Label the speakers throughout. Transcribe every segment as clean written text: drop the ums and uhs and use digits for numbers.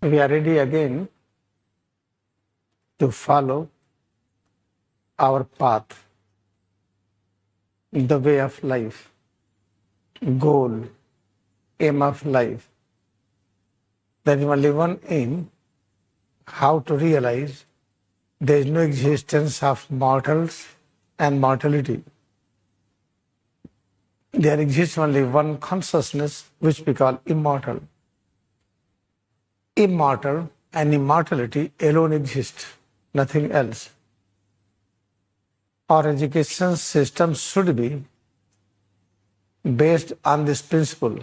Speaker 1: We are ready again to follow our path, the way of life, goal, aim of life. There is only one aim, how to realize there is no existence of mortals and mortality. There exists only one consciousness which we call immortal. Immortal and immortality alone exist, nothing else. Our education system should be based on this principle.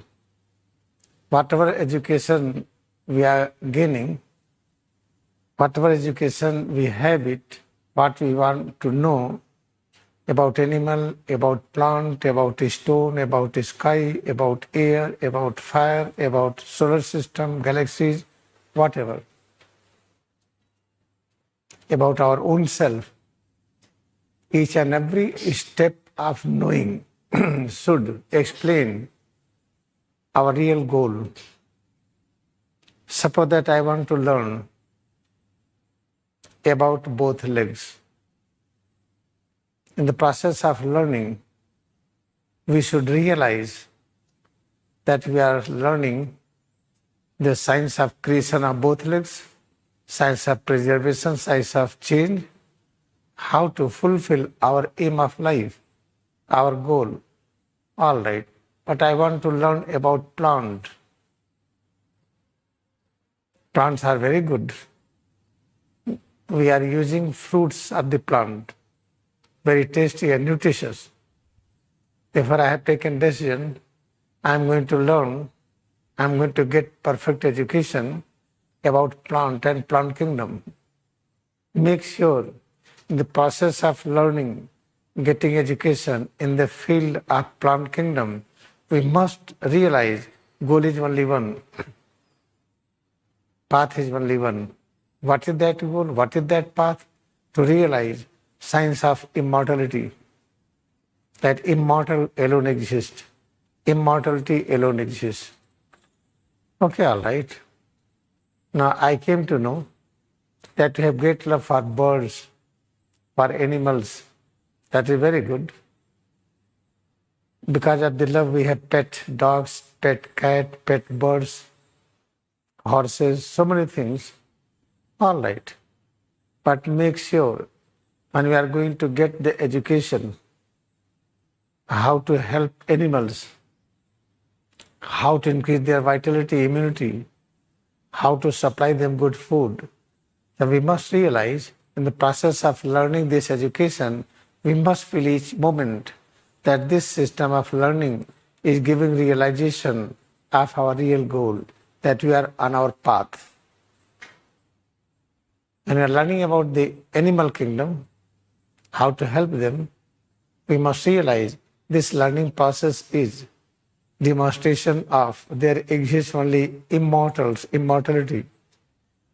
Speaker 1: Whatever education we are gaining, whatever education we have it, what we want to know about animal, about plant, about stone, about sky, about air, about fire, about solar system, galaxies, whatever, about our own self, each and every step of knowing should explain our real goal. Suppose that I want to learn about both legs. In the process of learning, we should realize that we are learning the science of creation of both legs, science of preservation, science of change, how to fulfill our aim of life, our goal. All right, but I want to learn about plant. Plants are very good. We are using fruits of the plant, very tasty and nutritious. Therefore, I have taken decision, I am going to learn, I am going to get perfect education about plant and plant kingdom. Make sure in the process of learning, getting education in the field of plant kingdom, we must realize goal is only one, path is only one. What is that goal? What is that path? To realize science of immortality, that immortal alone exists, immortality alone exists. Okay, all right. Now I came to know that we have great love for birds, for animals. That is very good. Because of the love we have pet dogs, pet cat, pet birds, horses, so many things. All right. But make sure when we are going to get the education, how to help animals, how to increase their vitality, immunity, how to supply them good food, then we must realize in the process of learning this education, we must feel each moment that this system of learning is giving realization of our real goal, that we are on our path. When we are learning about the animal kingdom, how to help them, we must realize this learning process is demonstration of there exists only immortality.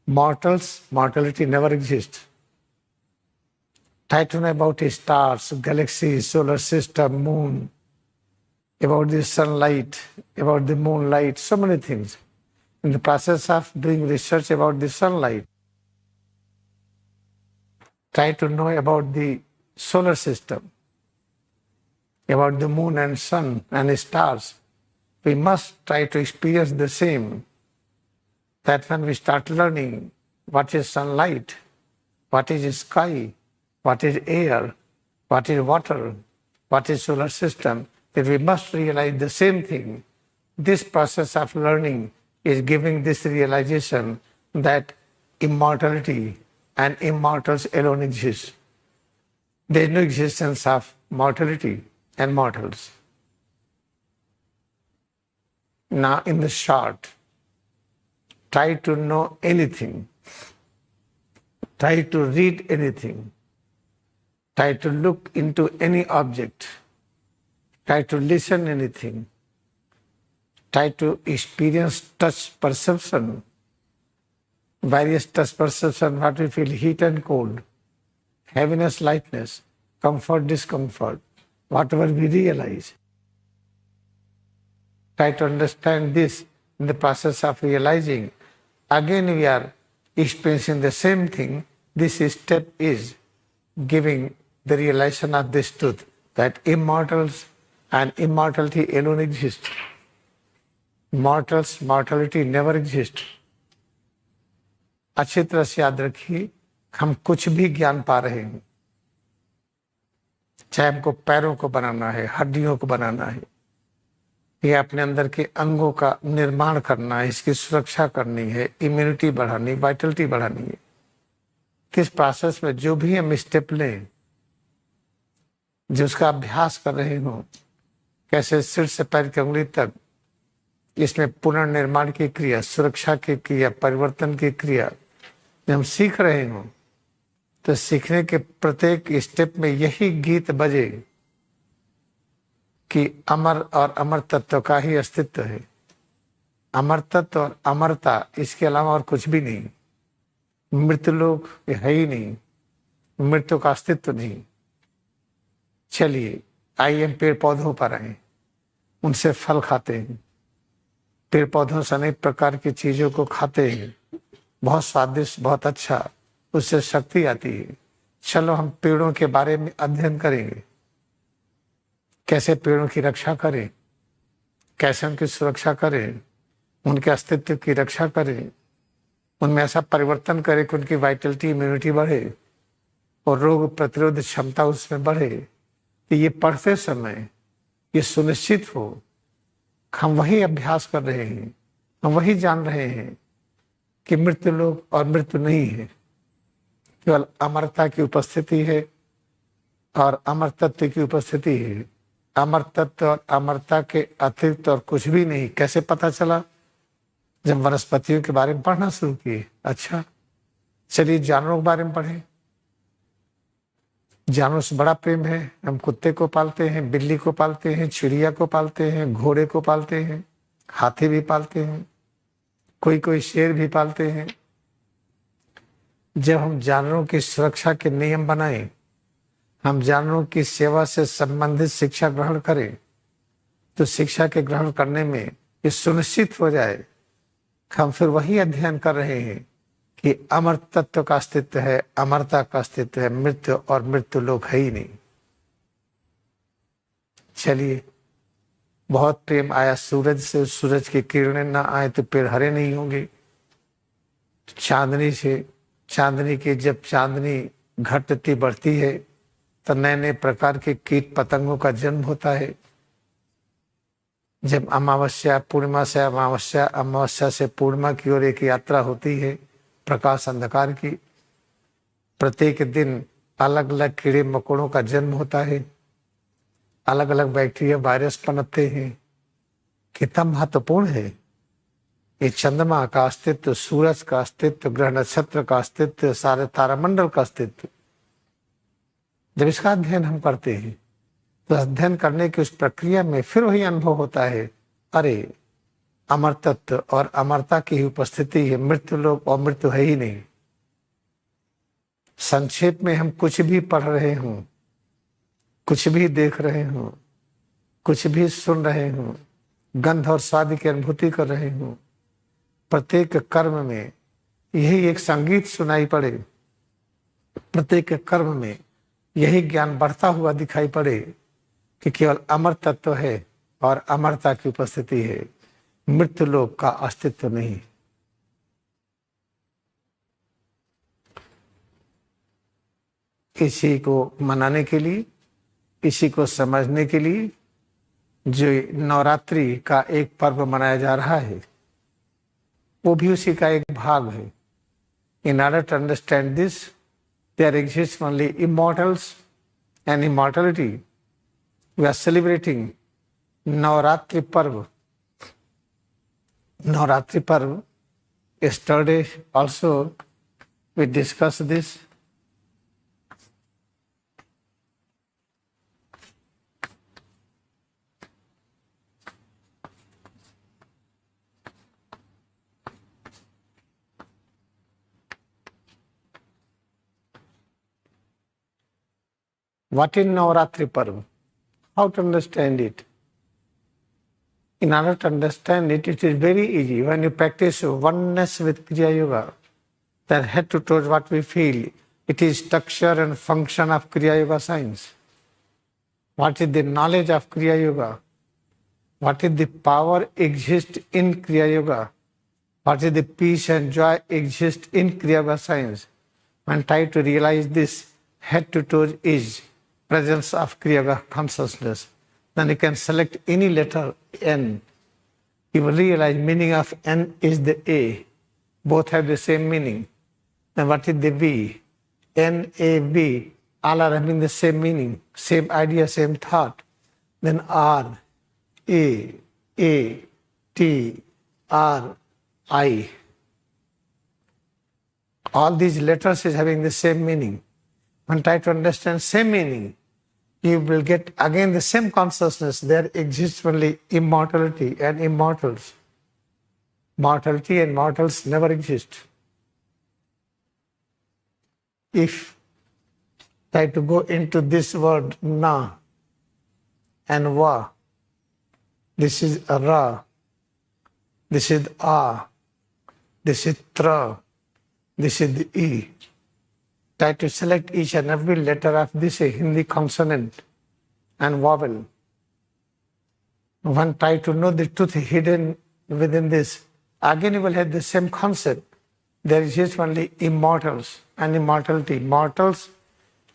Speaker 1: Mortality never exists. Try to know about stars, galaxies, solar system, moon, about the sunlight, about the moonlight, so many things. In the process of doing research about the sunlight, try to know about the solar system, about the moon and sun and stars. We must try to experience the same. That when we start learning what is sunlight, what is sky, what is air, what is water, what is solar system, then we must realize the same thing. This process of learning is giving this realization that immortality and immortals alone exist. There is no existence of mortality and mortals. Now, in the short, try to know anything, try to read anything, try to look into any object, try to listen anything, try to experience touch perception, various touch perception, what we feel, heat and cold, heaviness, lightness, comfort, discomfort, whatever we realize. Try to understand this in the process of realizing again we are experiencing the same thing. This step is giving the realization of this truth that immortals and immortality alone exist. Mortals, mortality never exist. अच्छी तरह से याद रखिए, हम कुछ भी ज्ञान पा रहे हैं, चाहे हमको पैरों को बनाना है, हड्डियों को बनाना है, या अपने अंदर के अंगों का निर्माण करना है, इसकी सुरक्षा करनी है, इम्यूनिटी बढ़ानी, वाइटलिटी बढ़ानी है। किस प्रोसेस में जो भी हम स्टेप लें, जो उसका अभ्यास कर रहे हो, कैसे सिर से पैर की उंगली तक इसमें पुनर्निर्माण की क्रिया, सुरक्षा की क्रिया, परिवर्तन की क्रिया जब हम सीख रहे हो, तो सीखने के प्रत्येक स्टेप में यही गीत बजे कि अमर और अमर तत्व का ही अस्तित्व है। अमर तत्व और अमरता, इसके अलावा और कुछ भी नहीं। मृत्यु लोग है ही नहीं, मृत्यु का अस्तित्व नहीं। चलिए आइए हम पेड़ पौधों पर आए, उनसे फल खाते हैं, पेड़ पौधों से अनेक प्रकार की चीजों को खाते हैं, बहुत स्वादिष्ट, बहुत अच्छा, उससे शक्ति आती है। चलो हम पेड़ों के बारे में अध्ययन करेंगे, कैसे पेड़ों की रक्षा करें, कैसे उनकी सुरक्षा करें, उनके अस्तित्व की रक्षा करें, उनमें ऐसा परिवर्तन करें कि उनकी वाइटलिटी, इम्यूनिटी बढ़े और रोग प्रतिरोध क्षमता उसमें बढ़े। तो ये पढ़ते समय ये सुनिश्चित हो, हम वही अभ्यास कर रहे हैं, हम वही जान रहे हैं कि मृत्यु लोग और मृत्यु नहीं है, केवल अमरता की उपस्थिति है और अमर तत्व की उपस्थिति है। अमर तत्व और अमरता के अतिरिक्त और कुछ भी नहीं। कैसे पता चला? जब वनस्पतियों के बारे में पढ़ना शुरू किए। अच्छा चलिए जानवरों के बारे में पढ़ें। जानवरों से बड़ा प्रेम है, हम कुत्ते को पालते हैं, बिल्ली को पालते हैं, चिड़िया को पालते हैं, घोड़े को पालते हैं, हाथी भी पालते हैं, कोई कोई शेर भी पालते हैं। जब हम जानवरों की सुरक्षा के नियम बनाएं, हम जानवरों की सेवा से संबंधित शिक्षा ग्रहण करें, तो शिक्षा के ग्रहण करने में ये सुनिश्चित हो जाए, हम फिर वही अध्ययन कर रहे हैं कि अमर तत्व का अस्तित्व है, अमरता का अस्तित्व है, मृत्यु और मृत्यु लोग है ही नहीं। चलिए, बहुत प्रेम आया सूरज से, सूरज की किरणें ना आए तो पेड़ हरे नहीं होंगे। चांदनी से, चांदनी की जब चांदनी घटती बढ़ती है तो नए नए प्रकार के कीट पतंगों का जन्म होता है। जब अमावस्या, पूर्णिमा से अमावस्या, अमावस्या से पूर्णिमा की ओर एक यात्रा होती है प्रकाश अंधकार की, प्रत्येक दिन अलग अलग कीड़े मकोड़ों का जन्म होता है, अलग अलग बैक्टीरिया, वायरस पनपते हैं। कितना महत्वपूर्ण है ये चंद्रमा का अस्तित्व, सूरज का अस्तित्व, ग्रह नक्षत्र का अस्तित्व, सारे तारामंडल का अस्तित्व। जब इसका अध्ययन हम करते हैं तो अध्ययन करने की उस प्रक्रिया में फिर वही अनुभव होता है, अरे अमर तत्व और अमरता की ही उपस्थिति है, मृत्यु लोग और मृत्यु है ही नहीं। संक्षेप में हम कुछ भी पढ़ रहे हों, कुछ भी देख रहे हों, कुछ भी सुन रहे हों, गंध और स्वाद की अनुभूति कर रहे हों, प्रत्येक कर्म में यही एक संगीत सुनाई पड़े, प्रत्येक कर्म में यही ज्ञान बढ़ता हुआ दिखाई पड़े कि केवल अमर तत्व है और अमरता की उपस्थिति है, मृत्यु लोक का अस्तित्व नहीं। इसी को मनाने के लिए, इसी को समझने के लिए जो नवरात्रि का एक पर्व मनाया जा रहा है, वो भी उसी का एक भाग है। In order to understand this, there exists only immortals and immortality. We are celebrating Navaratri Parv. Navaratri Parv. Yesterday also we discussed this. What is Navaratri Parv? How to understand it? In order to understand it, it is very easy. When you practice oneness with Kriya Yoga, then head to toes what we feel, it is structure and function of Kriya Yoga science. What is the knowledge of Kriya Yoga? What is the power exist in Kriya Yoga? What is the peace and joy exist in Kriya Yoga science? When try to realize this, head to toes is presence of Kriya Yoga consciousness. Then you can select any letter N. You will realize meaning of N is the A. Both have the same meaning. Then what is the V? N, A, V. All are having the same meaning, same idea, same thought. Then R, A, T, R, I. All these letters is having the same meaning. When try to understand same meaning, you will get again the same consciousness. There exists only immortality and immortals. Mortality and mortals never exist. If try to go into this word na and va, this is ra, this is a, this is tra, this is the e. Try to select each and every letter of this Hindi consonant and vowel. One try to know the truth hidden within this. Again you will have the same concept. There is just only immortals and immortality. Mortals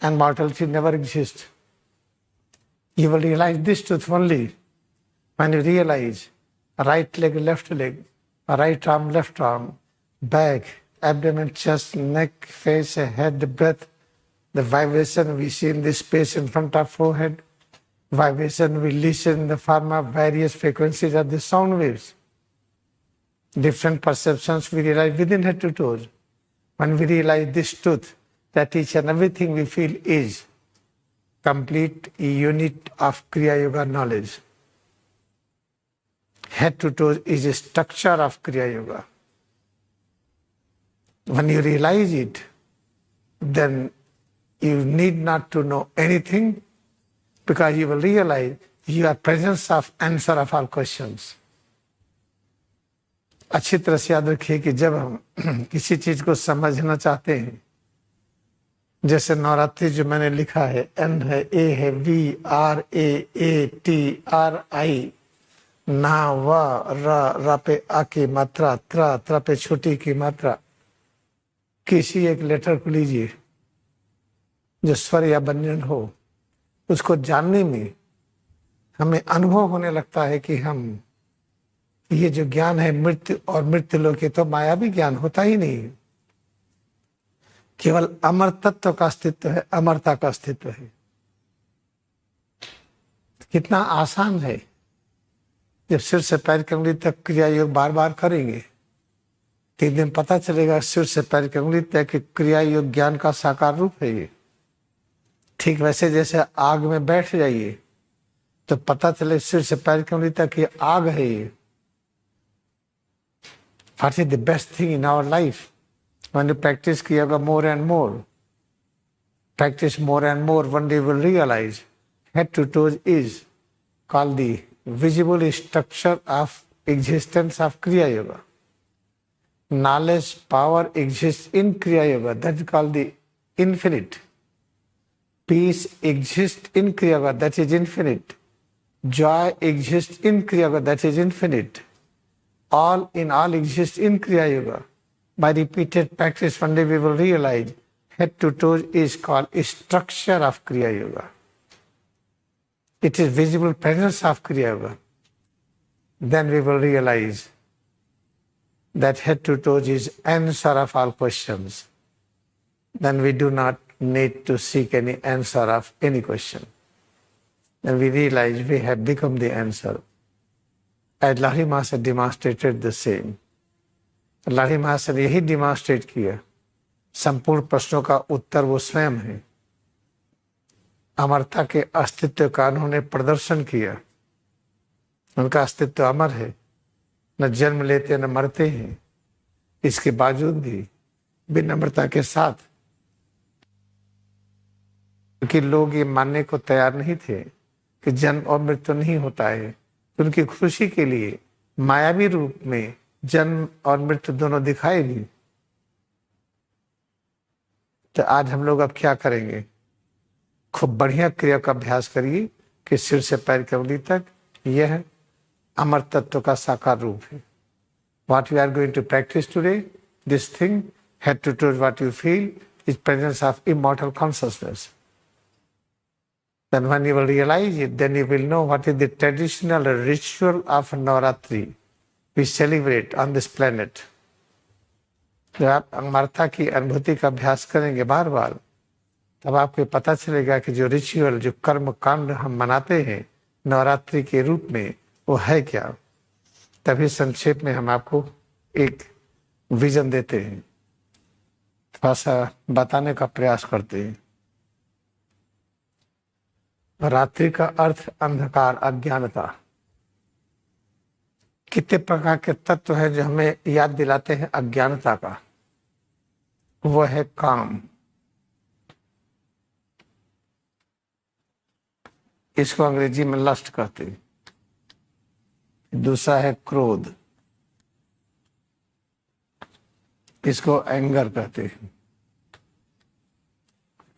Speaker 1: and mortality never exist. You will realize this truth only when you realize right leg, left leg, right arm, left arm, back, abdomen, chest, neck, face, head, breath, the vibration we see in this space in front of forehead, vibration we listen in the form of various frequencies of the sound waves. Different perceptions we realize within head to toes. When we realize this truth, that each and everything we feel is complete unit of Kriya Yoga knowledge. Head to toes is a structure of Kriya Yoga. When you realize it, then you need not to know anything, because you will realize you are presence of answer of all questions. अच्छी तरह से याद रखिए कि जब हम किसी चीज को समझना चाहते हैं, जैसे नवरात्रि जो मैंने लिखा है, एन है, ए है, V, R, A, T, R, I, ना, वा, रा पे आ की मात्रा, त्रा पे छोटी की मात्रा, किसी एक लेटर को लीजिए जो स्वर या व्यंजन हो, उसको जानने में हमें अनुभव होने लगता है कि हम ये जो ज्ञान है मृत्यु और मृत्यु लोक तो मायावी ज्ञान होता ही नहीं, केवल अमर तत्व का अस्तित्व है, अमरता का अस्तित्व है। कितना आसान है। जब सिर से पैर की उंगली तक क्रिया योग बार बार करेंगे, 3 दिन पता चलेगा सिर से पैर की उंगली तक कि क्रिया योग ज्ञान का साकार रूप है ये। ठीक वैसे जैसे आग में बैठ जाइए तो पता चले सिर से पैर की उंगली तक ये आग है ये। What is the best thing in our life? When you practice Kriya Yoga more and more, practice more and more, one day you will realize head to toes is called the visible structure of existence of Kriya Yoga. Knowledge, power exists in Kriya Yoga, that is called the infinite. Peace exists in Kriya Yoga, that is infinite. Joy exists in Kriya Yoga, that is infinite. All in all exists in Kriya Yoga. By repeated practice, one day we will realize head to toes is called a structure of Kriya Yoga. It is visible presence of Kriya Yoga. Then we will realize that head to toes is answer of all questions. Then we do not need to seek any answer of any question. Then we realize we have become the answer. And Lahiri Maharaj demonstrated the same. Lahiri महाराज ने यही demonstrate किया। संपूर्ण प्रश्नों का उत्तर वो स्वयं है। अमरता के अस्तित्व का उन्होंने प्रदर्शन किया। उनका अस्तित्व अमर है, न जन्म लेते न मरते हैं। इसके बावजूद भी विनम्रता के साथ, क्योंकि लोग ये मानने को तैयार नहीं थे कि जन्म और मृत्यु नहीं होता है, उनकी खुशी के लिए मायावी रूप में जन्म और मृत्यु दोनों दिखाई दी। तो आज हम लोग अब क्या करेंगे, खूब बढ़िया क्रिया का अभ्यास करिए कि सिर से पैर की उंगली तक यह अमर तत्व का साकार रूप है। What we are going to practice today, this thing, head to toe what you feel, is presence of immortal consciousness. Then when you will realize it, then you will know what is the traditional ritual of Navratri we celebrate on this planet. जब आप अमरता की अनुभूति का अभ्यास करेंगे बार बार, तब आपको पता चलेगा कि जो रिचुअल, जो कर्म कांड हम मनाते हैं नवरात्रि के रूप में, वो है क्या। तभी संक्षेप में हम आपको एक विजन देते हैं, थोड़ा सा बताने का प्रयास करते हैं। रात्रि का अर्थ अंधकार, अज्ञानता। कितने प्रकार के तत्व हैं जो हमें याद दिलाते हैं अज्ञानता का। वह है काम, इसको अंग्रेजी में लस्ट कहते हैं। दूसरा है क्रोध, इसको एंगर कहते हैं।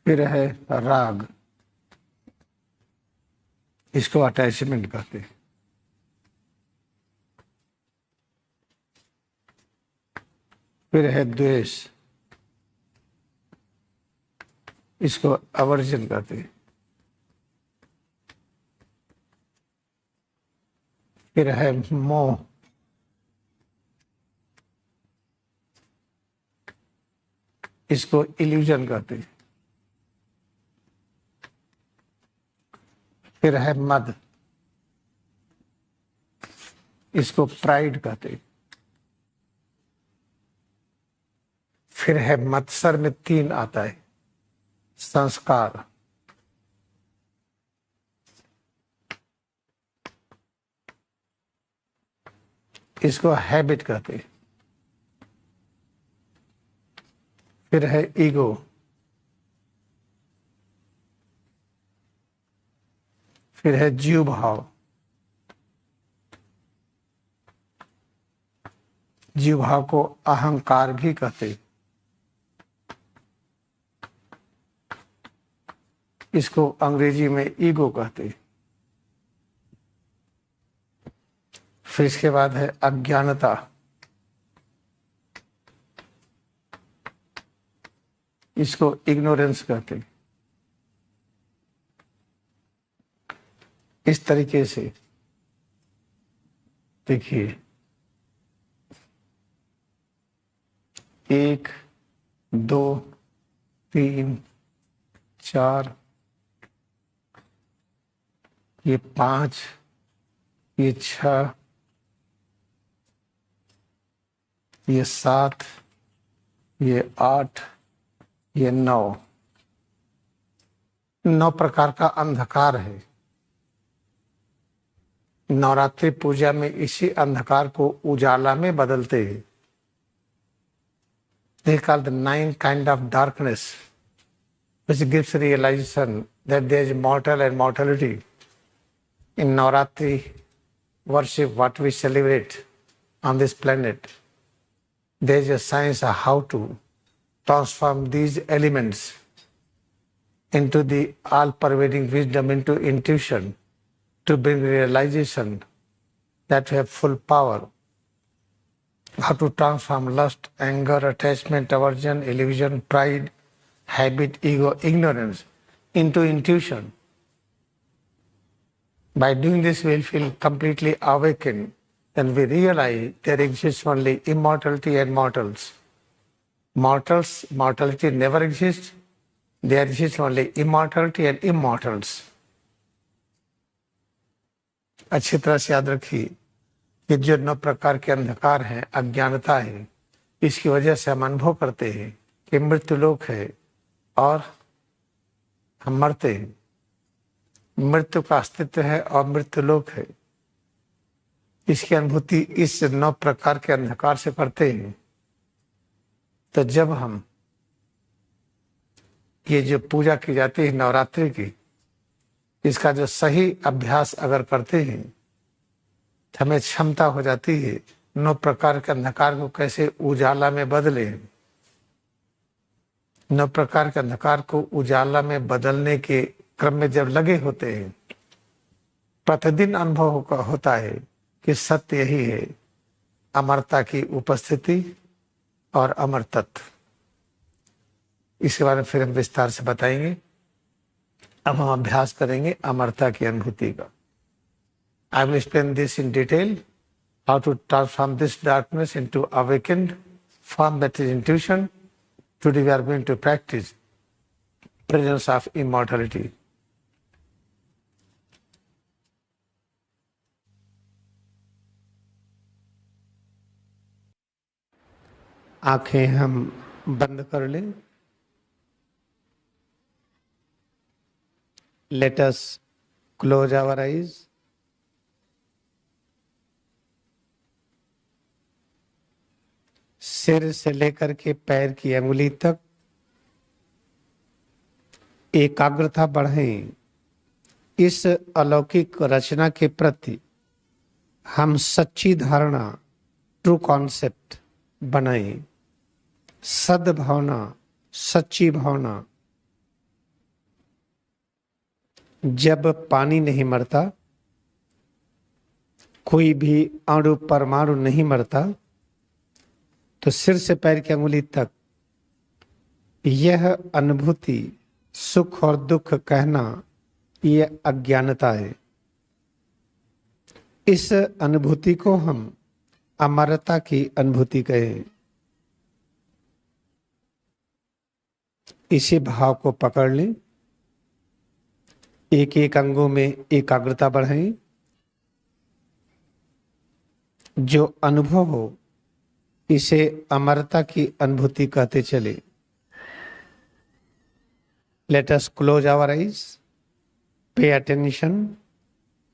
Speaker 1: फिर है राग, इसको अटैचमेंट कहते हैं। फिर है द्वेष, इसको अवर्जन कहते हैं। फिर है मोह, इसको इल्यूजन कहते हैं। फिर है मद, इसको प्राइड कहते हैं। फिर है मत्सर में 3 आता है, संस्कार, इसको हैबिट कहते हैं। फिर है ईगो, फिर है जीव भाव, जीव भाव को अहंकार भी कहते हैं। इसको अंग्रेजी में ईगो कहते हैं। फिर इसके बाद है अज्ञानता, इसको इग्नोरेंस कहते हैं। इस तरीके से देखिए, 1 2 3 4, ये 5, ये 6, ये 7, ये 8, ये 9 प्रकार का अंधकार है। नवरात्रि पूजा में इसी अंधकार को उजाला में बदलते हैं। They call the 9 kind of darkness, which gives realization that there is mortal and mortality. In Navratri worship, what we celebrate on this planet, there is a science of how to transform these elements into the all-pervading wisdom, into intuition, to bring realization that we have full power. How to transform lust, anger, attachment, aversion, illusion, pride, habit, ego, ignorance into intuition. By doing this, we will feel completely awakened. Then we realize there exists only immortality and mortals. Mortality never exists. There exists only immortality and immortals. अच्छी तरह से याद रखिए कि जो 9 प्रकार के अंधकार हैं, अज्ञानता है, इसकी वजह से हम अनुभव करते हैं कि मृत्यु लोक है और हम मरते हैं। मृत्यु का अस्तित्व है और मृत्यु लोक है। इसकी अनुभूति इस 9 प्रकार के अंधकार से करते हैं। तो जब हम ये जो पूजा की जाती है नवरात्रि की, इसका जो सही अभ्यास अगर करते हैं हमें क्षमता हो जाती है 9 प्रकार के अंधकार को कैसे उजाला में बदले। 9 प्रकार के अंधकार को उजाला में बदलने के क्रम में जब लगे होते हैं, प्रतिदिन अनुभव होता है कि सत्य यही है, अमरता की उपस्थिति और अमर तत्व। इसके बारे में फिर हम विस्तार से बताएंगे। अब हम अभ्यास करेंगे अमरता की अनुभूति का। I will explain this in detail, how to transform this darkness into awakened form, that is intuition. Today we are going to practice presence of immortality. आंखें हम बंद कर लें। Let us close our eyes. सिर से लेकर के पैर की अंगुली तक एकाग्रता बढ़ाएं। इस अलौकिक रचना के प्रति हम सच्ची धारणा, ट्रू कॉन्सेप्ट बनाएं। सद्भावना, सच्ची भावना। जब पानी नहीं मरता, कोई भी अणु परमाणु नहीं मरता, तो सिर से पैर की अंगुली तक यह अनुभूति, सुख और दुख कहना, यह अज्ञानता है। इस अनुभूति को हम अमरता की अनुभूति कहें। इसी भाव को पकड़ लें। एक एक अंगों में एकाग्रता बढ़ाएं। जो अनुभव हो इसे अमरता की अनुभूति कहते चले। Let us close our eyes, pay attention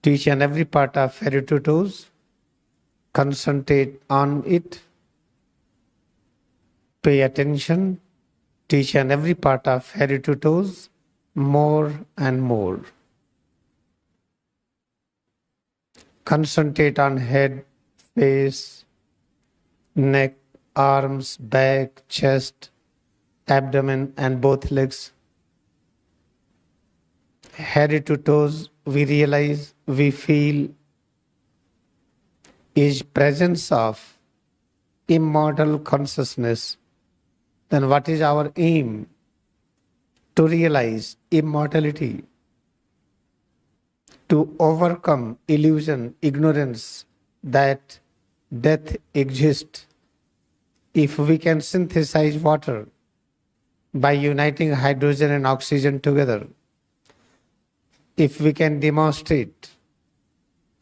Speaker 1: to each and every part of head to toes, concentrate on it, pay attention to each and every part of head to toes, more and more. Concentrate on head, face, neck, arms, back, chest, abdomen and both legs. Head to toes, we realize, we feel is presence of immortal consciousness. Then what is our aim? To realize immortality, to overcome illusion, ignorance that death exists. If we can synthesize water by uniting hydrogen and oxygen together, if we can demonstrate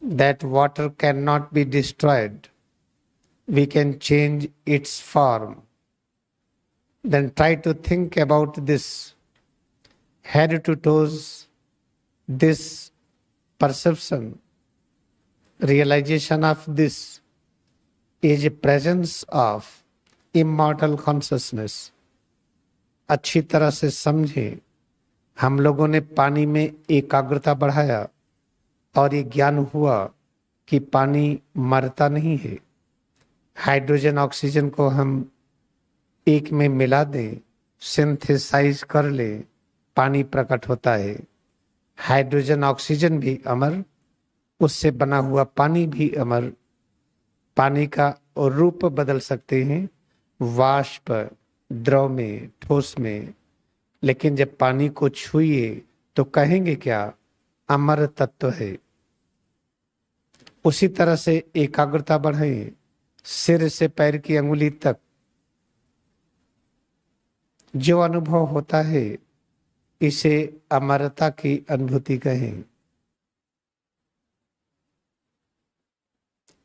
Speaker 1: that water cannot be destroyed, we can change its form, then try to think about this. Head to toes, this perception, realization of this is a presence of immortal consciousness. अच्छी तरह से समझे। हम लोगों ने पानी में एकाग्रता बढ़ाया और ये ज्ञान हुआ कि पानी मरता नहीं है। हाइड्रोजन ऑक्सीजन को हम एक में मिला दें, सिंथेसाइज कर लें, पानी प्रकट होता है। हाइड्रोजन ऑक्सीजन भी अमर, उससे बना हुआ पानी भी अमर। पानी का रूप बदल सकते हैं, वाष्प, द्रव में, ठोस में, लेकिन जब पानी को छूइए तो कहेंगे क्या? अमर तत्व है। उसी तरह से एकाग्रता बढ़ाएं। सिर से पैर की अंगुली तक जो अनुभव होता है इसे अमरता की अनुभूति कहें।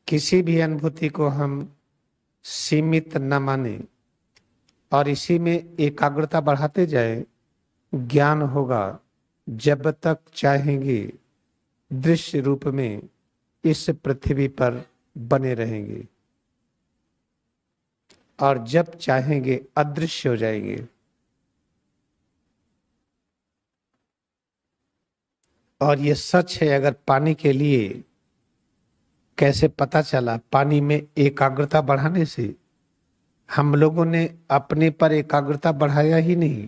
Speaker 1: किसी भी अनुभूति को हम सीमित न माने और इसी में एकाग्रता बढ़ाते जाएं। ज्ञान होगा। जब तक चाहेंगे दृश्य रूप में इस पृथ्वी पर बने रहेंगे और जब चाहेंगे अदृश्य हो जाएंगे। और ये सच है अगर पानी के लिए कैसे पता चला? पानी में एकाग्रता बढ़ाने से। हम लोगों ने अपने पर एकाग्रता बढ़ाया ही नहीं,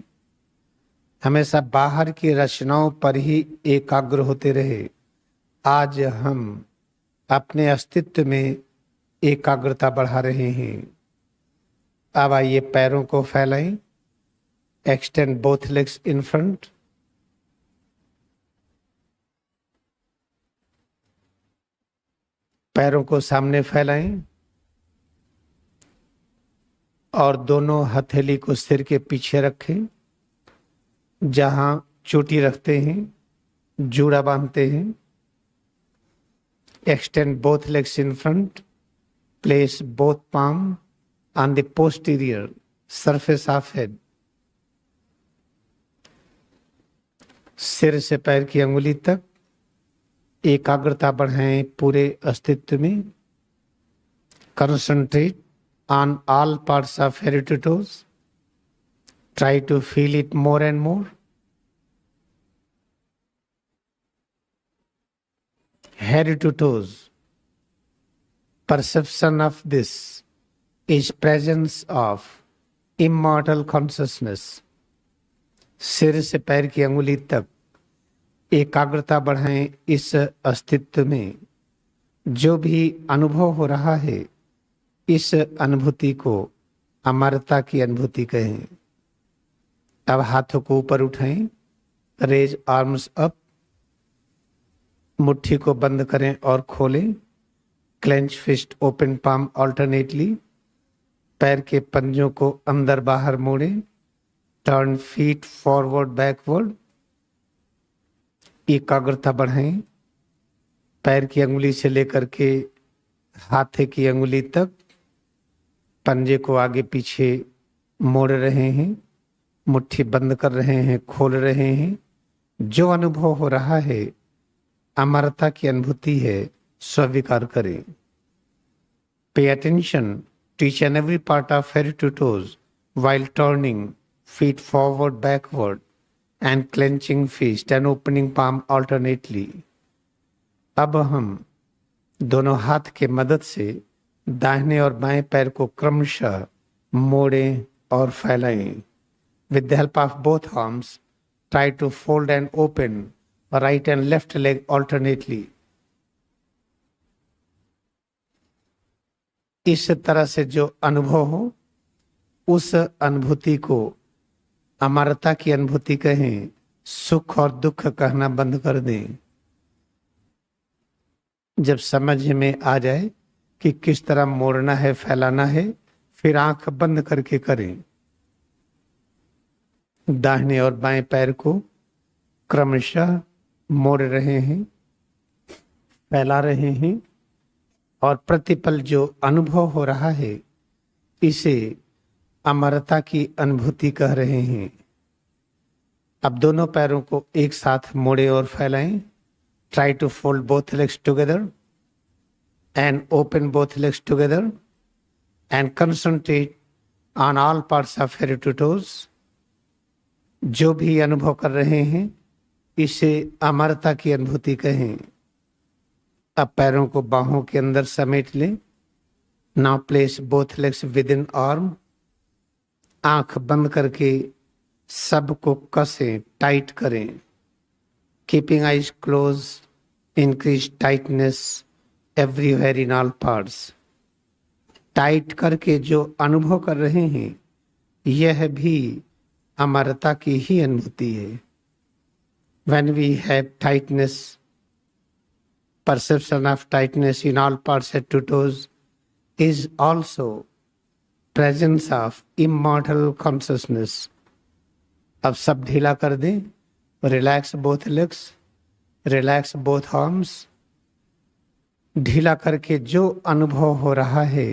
Speaker 1: हमेशा बाहर की रचनाओं पर ही एकाग्र होते रहे। आज हम अपने अस्तित्व में एकाग्रता बढ़ा रहे हैं। अब आइए पैरों को फैलाएं। Extend both legs in front. पैरों को सामने फैलाएं और दोनों हथेली को सिर के पीछे रखें। जहां चोटी रखते हैं, जूड़ा बांधते हैं। Extend both legs in front. Place both palm on the posterior surface of head। सिर से पैर की अंगुली तक एकाग्रता बढ़ाएं पूरे अस्तित्व में। Concentrate on all parts of head to toes। Try to feel it more and more। Head to toes। Perception of this is presence of immortal consciousness। सिर से पैर की अंगुली तक एकाग्रता बढ़ाएं इस अस्तित्व में। जो भी अनुभव हो रहा है, इस अनुभूति को अमरता की अनुभूति कहें। अब हाथों को ऊपर उठाएं। Raise arms up. मुट्ठी को बंद करें और खोलें। Clench fist, open palm alternately. पैर के पंजों को अंदर बाहर मोड़ें। Turn feet forward backward. एकाग्रता बढ़ाएं। पैर की अंगुली से लेकर के हाथे की अंगुली तक पंजे को आगे पीछे मोड़ रहे हैं। मुट्ठी बंद कर रहे हैं, खोल रहे हैं। जो अनुभव हो रहा है अमरता की अनुभूति है, स्वीकार करें। Pay attention to each and every part of head to toes while turning feet forward, backward and clenching fist and opening palm alternately। अब हम दोनों हाथ के मदद से दाहिने और बाएं पैर को क्रमशः मोड़ें और फैलाएं। With the help of both arms, try to fold and open right and left leg alternately। इस तरह से जो अनुभव हो, उस अनुभूति को अमरता की अनुभूति कहें। सुख और दुख कहना बंद कर दें। जब समझ में आ जाए कि किस तरह मोड़ना है, फैलाना है, फिर आंख बंद करके करें। दाहिने और बाएं पैर को क्रमशः मोड़ रहे हैं, फैला रहे हैं और प्रतिपल जो अनुभव हो रहा है, इसे अमरता की अनुभूति कह रहे हैं। अब दोनों पैरों को एक साथ मोड़े और फैलाएं। Try to fold both legs together and open both legs together and concentrate on all parts of head to toes. जो भी अनुभव कर रहे हैं, इसे अमरता की अनुभूति कहें। अब पैरों को बाहों के अंदर समेट लें। Now place both legs with in arm. आंख बंद करके सबको कसें, टाइट करें। Keeping eyes close, increase tightness everywhere in all parts. Tight करके जो अनुभव कर रहे हैं, यह भी अमरता की ही अनुभूति है। When we have tightness, perception of tightness in all parts head to toes is also presence of immortal consciousness। अब सब ढीला कर दें। Relax both legs, relax both arms. ढीला करके जो अनुभव हो रहा है,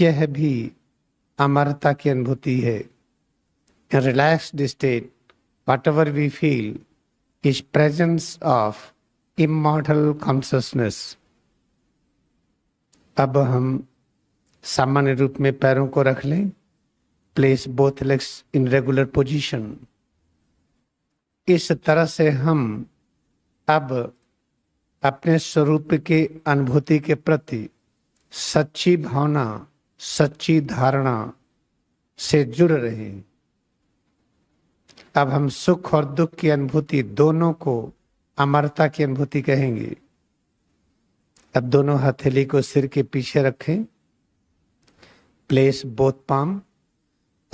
Speaker 1: यह भी अमरता की अनुभूति है। In relaxed state, whatever we feel is presence of immortal consciousness। अब हम सामान्य रूप में पैरों को रख लें। Place both legs in regular position. इस तरह से हम अब अपने स्वरूप के अनुभूति के प्रति सच्ची भावना, सच्ची धारणा से जुड़ रहे हैं। अब हम सुख और दुख की अनुभूति दोनों को अमरता की अनुभूति कहेंगे। अब दोनों हथेली को सिर के पीछे रखें। Place both palm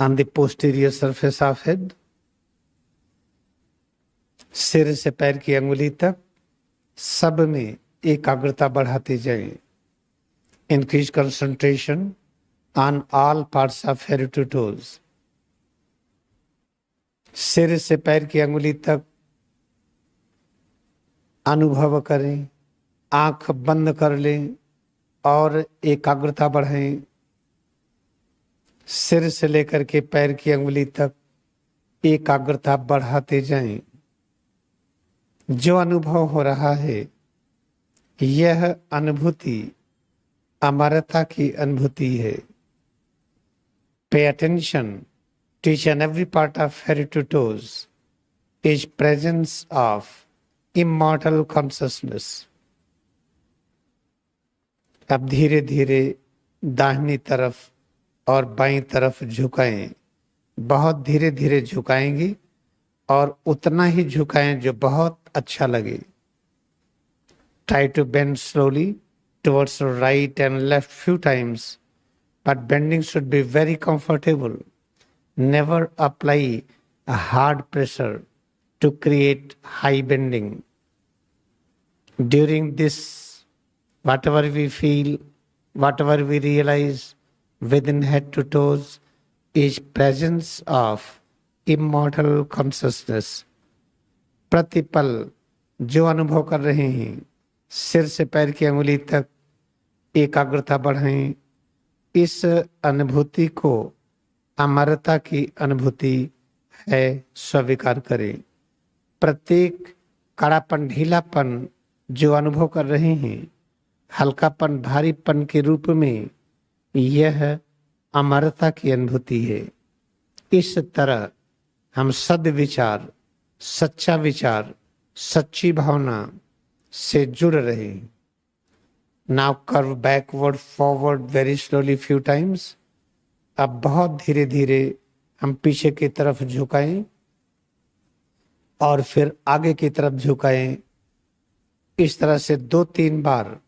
Speaker 1: on the posterior surface of head। सिर से पैर की अंगुली तक सब में एकाग्रता बढ़ाते जाएं। Increase concentration on all parts of head to toes। सिर से पैर की अंगुली तक अनुभव करें, आंख बंद कर लें और एकाग्रता बढ़ाएं। सिर से लेकर के पैर की अंगुली तक एकाग्रता बढ़ाते जाएं। जो अनुभव हो रहा है यह अनुभूति अमरता की अनुभूति है। Pay attention to each and every part of head to toes is presence of immortal consciousness। अब धीरे धीरे दाहिनी तरफ और बाईं तरफ झुकाएं। बहुत धीरे धीरे झुकाएंगे और उतना ही झुकाएं जो बहुत अच्छा लगे। Try to bend slowly towards the right and left few times, but bending should be very comfortable। Never apply a hard pressure to create high bending। During this, whatever we feel, whatever we realize within head to toes is presence of immortal consciousness। प्रतिपल जो अनुभव कर रहे हैं, सिर से पैर की अंगुली तक एकाग्रता बढ़ाएं। इस अनुभूति को अमरता की अनुभूति है, स्वीकार करें। प्रत्येक कड़ापन, ढीलापन जो अनुभव कर रहे हैं, हल्कापन, भारीपन के रूप में, यह अमरता की अनुभूति है। इस तरह हम सद्विचार, सच्चा विचार, सच्ची भावना से जुड़ रहे हैं। Now curve backward forward very slowly few times. अब बहुत धीरे धीरे हम पीछे की तरफ झुकाएं और फिर आगे की तरफ झुकाएं। इस तरह से 2-3 बार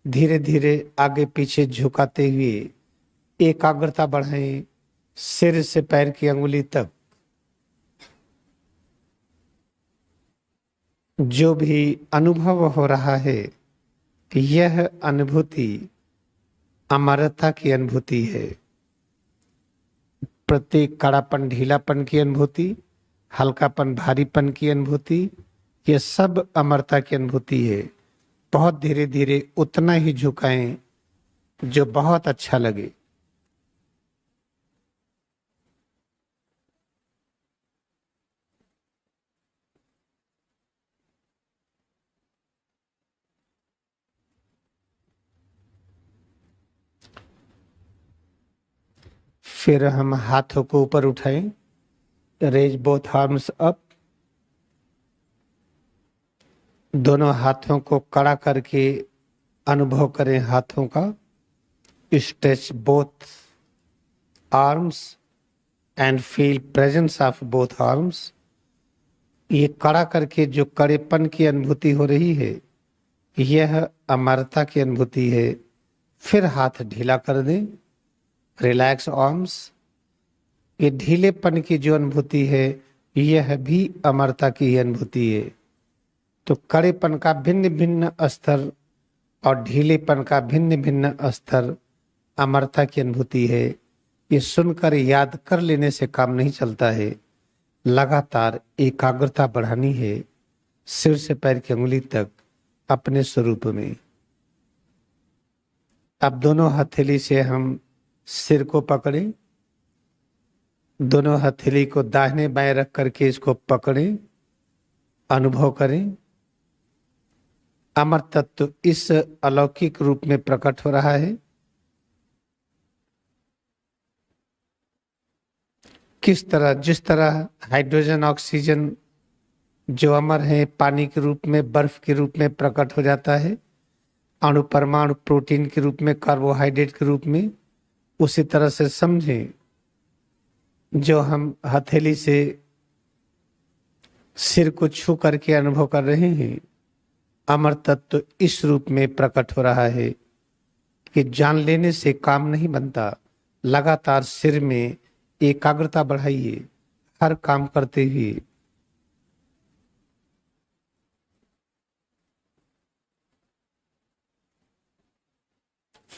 Speaker 1: धीरे धीरे आगे पीछे झुकाते हुए एकाग्रता बढ़ाएं। सिर से पैर की अंगुली तक जो भी अनुभव हो रहा है, यह अनुभूति अमरता की अनुभूति है। प्रत्येक कड़ापन, ढीलापन की अनुभूति, हल्कापन, भारीपन की अनुभूति, यह सब अमरता की अनुभूति है। बहुत धीरे धीरे उतना ही झुकाएं जो बहुत अच्छा लगे। फिर हम हाथों को ऊपर उठाएं। Raise both arms up. दोनों हाथों को कड़ा करके अनुभव करें हाथों का। Stretch both arms and feel presence of both arms. ये कड़ा करके जो कड़ेपन की अनुभूति हो रही है, यह अमरता की अनुभूति है। फिर हाथ ढीला कर दें। Relax arms. ये ढीलेपन की जो अनुभूति है, यह भी अमरता की अनुभूति है। तो कड़ेपन का भिन्न भिन्न स्तर और ढीलेपन का भिन्न भिन्न स्तर अमरता की अनुभूति है। ये सुनकर याद कर लेने से काम नहीं चलता है। लगातार एकाग्रता बढ़ानी है, सिर से पैर की अंगुली तक अपने स्वरूप में। अब दोनों हथेली से हम सिर को पकड़ें। दोनों हथेली को दाहिने बाएं रख करके इसको पकड़ें, अनुभव करें। अमर तत्व इस अलौकिक रूप में प्रकट हो रहा है। किस तरह, जिस तरह हाइड्रोजन ऑक्सीजन जो अमर है पानी के रूप में, बर्फ के रूप में प्रकट हो जाता है, अणु परमाणु प्रोटीन के रूप में, कार्बोहाइड्रेट के रूप में। उसी तरह से समझें, जो हम हथेली से सिर को छू करके अनुभव कर रहे हैं, अमर तत्व इस रूप में प्रकट हो रहा है कि जान लेने से काम नहीं बनता। लगातार सिर में एकाग्रता बढ़ाइए हर काम करते हुए।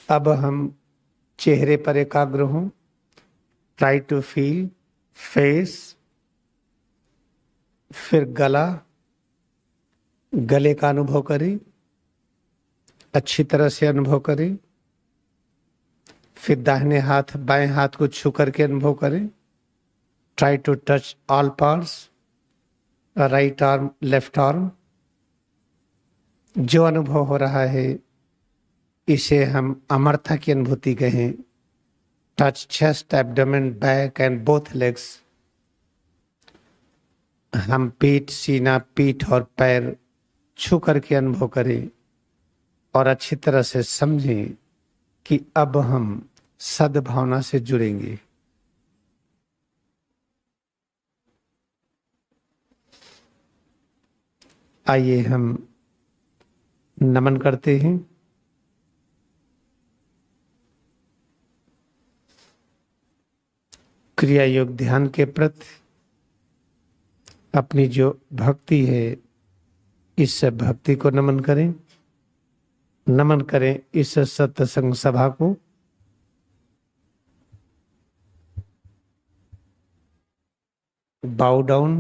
Speaker 1: अब हम चेहरे पर एकाग्र हों। ट्राई टू फील फेस, फिर गला, गले का अनुभव करें, अच्छी तरह से अनुभव करें। फिर दाहिने हाथ बाएं हाथ को छू करके अनुभव करें। Try to touch all parts, right arm, left arm. जो अनुभव हो रहा है इसे हम अमरता की अनुभूति कहें। Touch chest, abdomen, back and both legs. हम पीठ, सीना, पीठ और पैर छू करके अनुभव करें और अच्छी तरह से समझें कि अब हम सद्भावना से जुड़ेंगे। आइए हम नमन करते हैं। क्रिया योग ध्यान के प्रति अपनी जो भक्ति है, इस भक्ति को नमन करें। नमन करें इस सत्संग सभा को। Bow down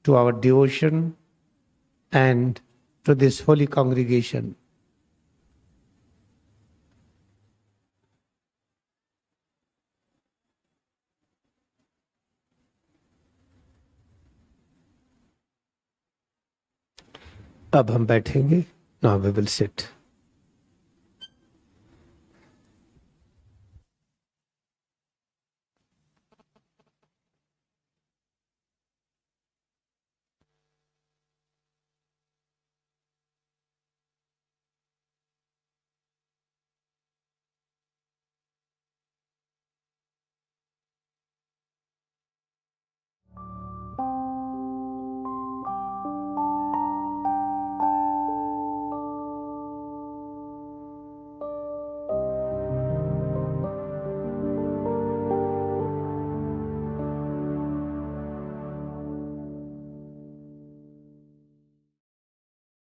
Speaker 1: to our devotion and to this holy congregation. अब हम बैठेंगे। Now we will sit.